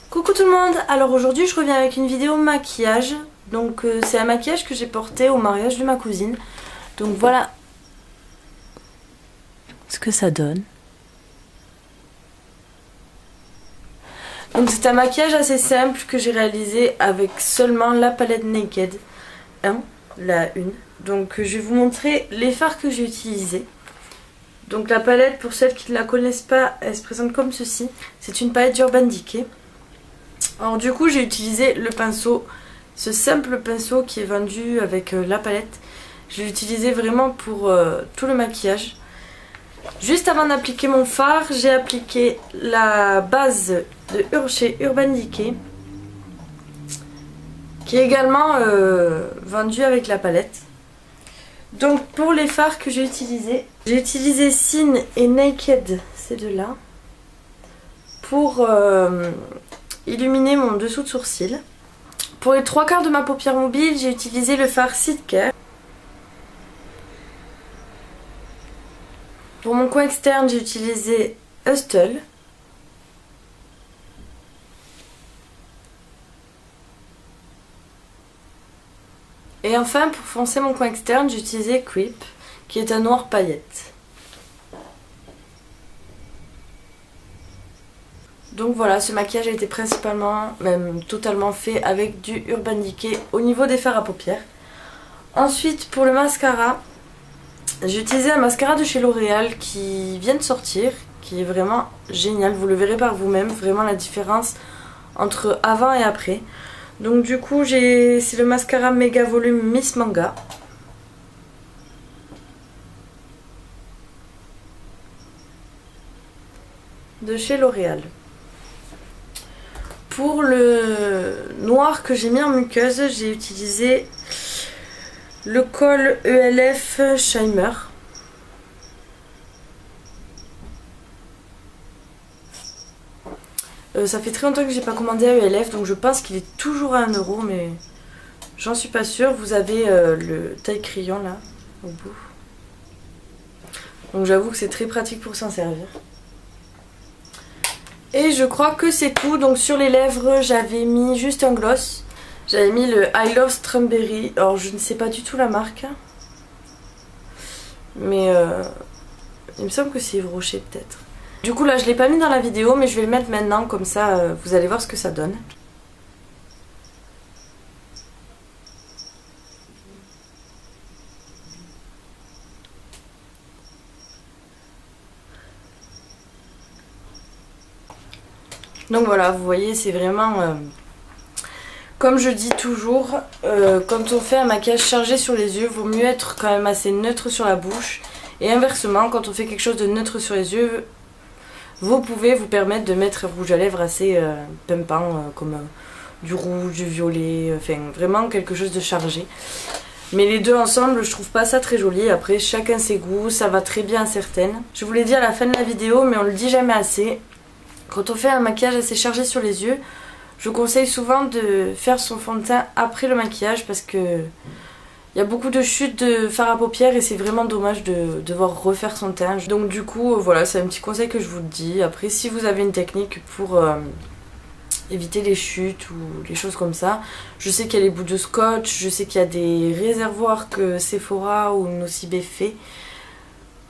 Coucou tout le monde, alors aujourd'hui je reviens avec une vidéo maquillage. Donc c'est un maquillage que j'ai porté au mariage de ma cousine. Donc voilà ce que ça donne. Donc c'est un maquillage assez simple que j'ai réalisé avec seulement la palette Naked 1, la 1. Donc je vais vous montrer les fards que j'ai utilisés. Donc la palette, pour celles qui ne la connaissent pas, elle se présente comme ceci. C'est une palette d'Urban Decay. Alors du coup j'ai utilisé le pinceau, ce simple pinceau qui est vendu avec la palette. Je l'ai utilisé vraiment pour tout le maquillage. Juste avant d'appliquer mon fard, j'ai appliqué la base de chez Urban Decay, qui est également vendue avec la palette. Donc pour les fards que j'ai utilisé Sin et Naked, ces deux-là, pour illuminer mon dessous de sourcil. Pour les trois quarts de ma paupière mobile, j'ai utilisé le fard Cidcare. Pour mon coin externe, j'ai utilisé Hustle. Et enfin, pour foncer mon coin externe, j'ai utilisé Creep, qui est un noir paillette. Donc voilà, ce maquillage a été principalement, même totalement fait avec du Urban Decay au niveau des fards à paupières. Ensuite, pour le mascara, j'ai utilisé un mascara de chez L'Oréal qui vient de sortir, qui est vraiment génial. Vous le verrez par vous-même, vraiment la différence entre avant et après. Donc du coup, c'est le mascara Méga Volume Miss Manga. De chez L'Oréal. Pour le noir que j'ai mis en muqueuse, j'ai utilisé le Kohl ELF Shimmer. Ça fait très longtemps que j'ai pas commandé à ELF, donc je pense qu'il est toujours à 1 €, mais j'en suis pas sûre. Vous avez le taille crayon là, au bout. Donc j'avoue que c'est très pratique pour s'en servir. Et je crois que c'est tout. Donc sur les lèvres, j'avais mis juste un gloss. J'avais mis le I Love Strawberry. Alors je ne sais pas du tout la marque, mais il me semble que c'est Yves Rocher peut-être. Du coup là je l'ai pas mis dans la vidéo, mais je vais le mettre maintenant, comme ça vous allez voir ce que ça donne. Donc voilà, vous voyez, c'est vraiment comme je dis toujours, quand on fait un maquillage chargé sur les yeux, vaut mieux être quand même assez neutre sur la bouche. Et inversement, quand on fait quelque chose de neutre sur les yeux, vous pouvez vous permettre de mettre un rouge à lèvres assez pimpant, comme du rouge, du violet, enfin vraiment quelque chose de chargé. Mais les deux ensemble, je trouve pas ça très joli. Après, chacun ses goûts, ça va très bien à certaines. Je vous l'ai dit à la fin de la vidéo, mais on le dit jamais assez. Quand on fait un maquillage assez chargé sur les yeux, je conseille souvent de faire son fond de teint après le maquillage, parce que il y a beaucoup de chutes de fard à paupières et c'est vraiment dommage de devoir refaire son teint. Donc du coup voilà, c'est un petit conseil que je vous dis. Après, si vous avez une technique pour éviter les chutes ou les choses comme ça, je sais qu'il y a les bouts de scotch, je sais qu'il y a des réservoirs que Sephora ou Nocibé fait.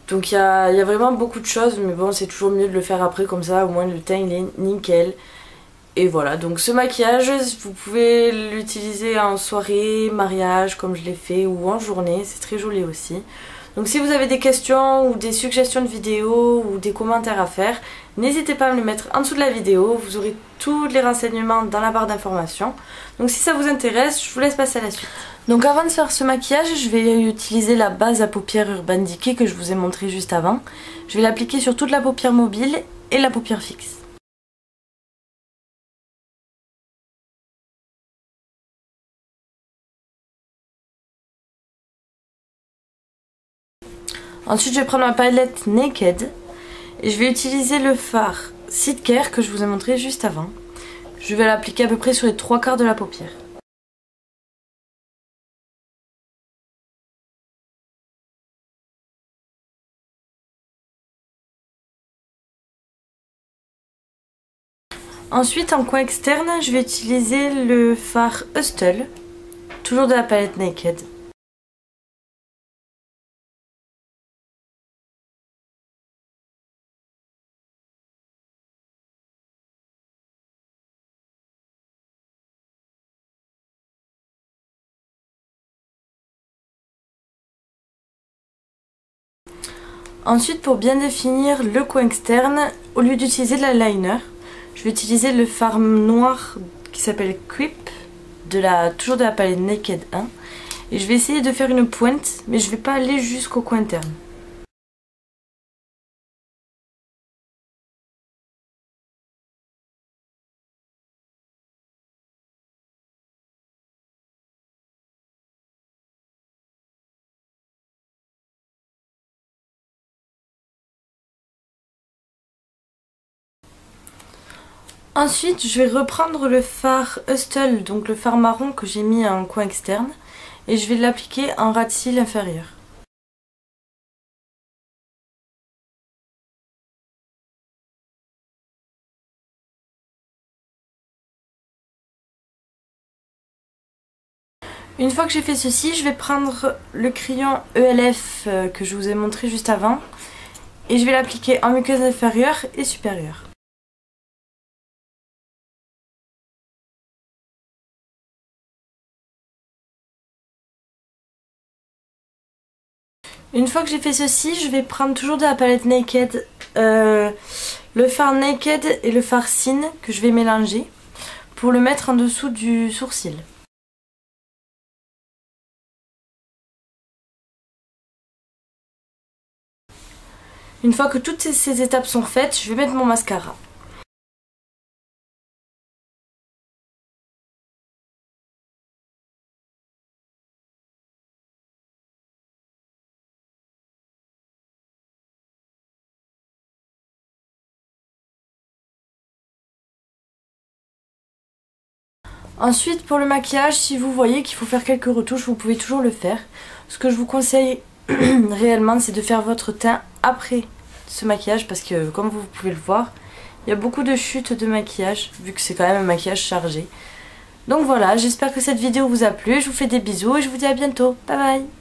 Donc il y a vraiment beaucoup de choses, mais bon, c'est toujours mieux de le faire après, comme ça au moins le teint il est nickel. Et voilà, donc ce maquillage, vous pouvez l'utiliser en soirée, mariage, comme je l'ai fait, ou en journée, c'est très joli aussi. Donc si vous avez des questions ou des suggestions de vidéos ou des commentaires à faire, n'hésitez pas à me les mettre en dessous de la vidéo, vous aurez tous les renseignements dans la barre d'informations. Donc si ça vous intéresse, je vous laisse passer à la suite. Donc avant de faire ce maquillage, je vais utiliser la base à paupières Urban Decay que je vous ai montré juste avant. Je vais l'appliquer sur toute la paupière mobile et la paupière fixe. Ensuite, je vais prendre ma palette Naked et je vais utiliser le fard Cidcare que je vous ai montré juste avant. Je vais l'appliquer à peu près sur les trois quarts de la paupière. Ensuite, en coin externe, je vais utiliser le fard Hustle, toujours de la palette Naked. Ensuite, pour bien définir le coin externe, au lieu d'utiliser de l'eyeliner, je vais utiliser le fard noir qui s'appelle Creep, toujours de la palette Naked 1. Et je vais essayer de faire une pointe, mais je ne vais pas aller jusqu'au coin interne. Ensuite, je vais reprendre le fard Hustle, donc le fard marron que j'ai mis en coin externe, et je vais l'appliquer en ras de cils inférieur. Une fois que j'ai fait ceci, je vais prendre le crayon ELF que je vous ai montré juste avant, et je vais l'appliquer en muqueuse inférieure et supérieure. Une fois que j'ai fait ceci, je vais prendre toujours de la palette Naked, le fard Naked et le fard Sin que je vais mélanger pour le mettre en dessous du sourcil. Une fois que toutes ces étapes sont faites, je vais mettre mon mascara. Ensuite, pour le maquillage, si vous voyez qu'il faut faire quelques retouches, vous pouvez toujours le faire. Ce que je vous conseille réellement, c'est de faire votre teint après ce maquillage parce que, comme vous pouvez le voir, il y a beaucoup de chutes de maquillage vu que c'est quand même un maquillage chargé. Donc voilà, j'espère que cette vidéo vous a plu. Je vous fais des bisous et je vous dis à bientôt. Bye bye!